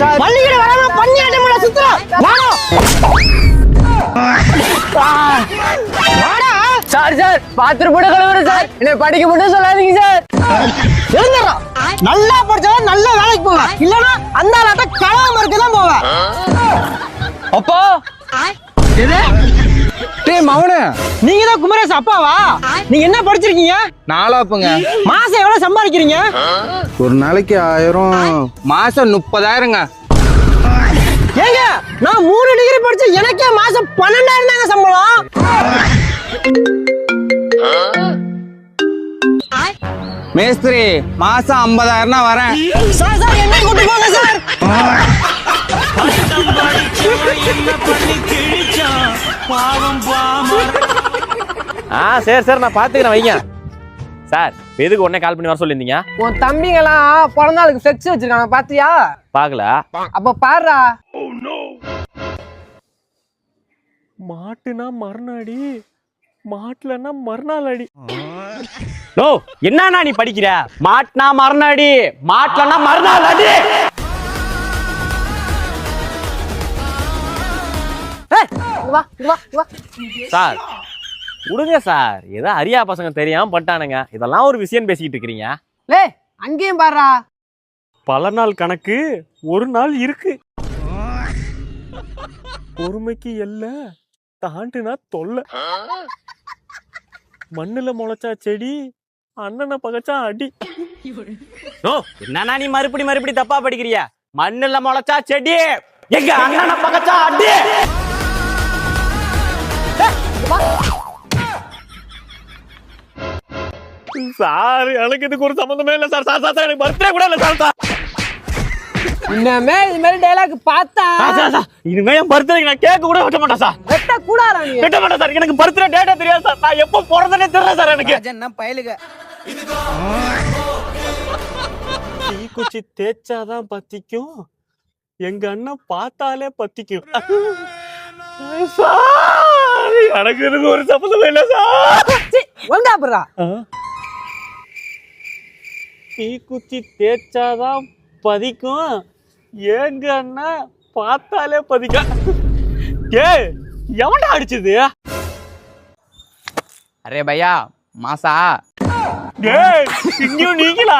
Sir பள்ளிக்கூட வராம பண்ணியாட்டமுல சுத்துறோம் வாடா சார் சார் பாத்ரூம் போட கழுவுறேன் சார் என்ன படிக்க மட்டும் சொல்லாதீங்க சார் எழுந்துறா நல்லா படிச்சவன் நல்ல வேலைக்கு போவேன் இல்லனா அந்த ஆளாட்ட கலவம் இருக்கதான் போவேன் அப்பா டேய் மவனே, நீங்க தான் குமரேஷ் அப்பாவா? நீங்க என்ன படிச்சிருக்கீங்க? நாலாப்புங்க. மாசம் எவ்வளவு சம்பாதிக்கிறீங்க? ஒரு நாளைக்கு 1000, மாசம் 30,000ங்க. ஏங்க நான் 3 டிகிரி படிச்சு எனக்கே மாசம் 12,000 தாங்க சம்பளம். மேஸ்திரி மாசம் 50,000 தான் வரேன். சார் சார் என்ன கூட்டி போங்க சார். சரி சார் நான் பாத்துக்கிறேன் வைங்க சார். எதுக்கு உடனே கால் பண்ணி வர சொல்லியிருந்தீங்க? உன் தம்பிங்கெல்லாம் பிறந்த நாளுக்கு ஃபிளெக்ஸ் வச்சிருக்காங்க பாத்தியா? பாக்கல. அப்ப பாருடா. மாட்டுனா மறுநாடி, மாட்டுலன்னா மறுநாள் அடி. நோ என்னன்னா நீ படிக்கிற? மாட்டுனா மறுநாடி, மாட்டுலன்னா மறுநாள் அடி. சார் விடுங்க சார், ஏதோ அரியா பசங்க தெரியாம பட்டானுங்க. இதெல்லாம் ஒரு விஷயம் பேசிக்கிட்டு இருக்கிறீங்க. லே அங்கேயும் பாருடா. பல நாள் கணக்கு ஒரு நாள் இருக்கு. பொறுமைக்கு எல்ல தாண்டுனா தொல்லை. மண்ணுல முளைச்சா செடி, அண்ணனை பகச்சா அடி. என்னன்னா நீ மறுபடி தப்பா படிக்கிறிய? மண்ணுல முளைச்சா செடி, எங்க அண்ணனை பகச்சா அடி. சார் எனக்கு இதுக்கு ஒரு சம்பந்தமே இல்ல சார். சார் சார் எனக்கு பர்த்டே கூட இல்ல சார். இன்னமே இது மாதிரி டயலாக் பார்த்தா இனிமே என் பர்த்டேக்கு நான் கேக் கூட வெட்ட மாட்டேன் சார். வெட்ட கூடாதா நீ? வெட்ட மாட்டேன் சார். எனக்கு பர்த்டே டேட்டா தெரியாது சார். நான் எப்போ பிறந்தனே தெரியல சார் எனக்கு. என்ன பயலுக தீக்குச்சி தேய்ச்சாதான் பத்திக்கும், எங்க அண்ணன் பார்த்தாலே பத்திக்கும். சார் எனக்கு இதுக்கு ஒரு சம்பந்தமே இல்ல சார். வந்தா புறா. தீக்குச்சி தேய்ச்சாதான் பதிக்கும், எங்க அண்ணா பார்த்தாலே பதிக்கும். ஏய் எவன்டா அடிச்சது? அரே பையா மாசா. ஏய் இங்கேயும் நீங்களா?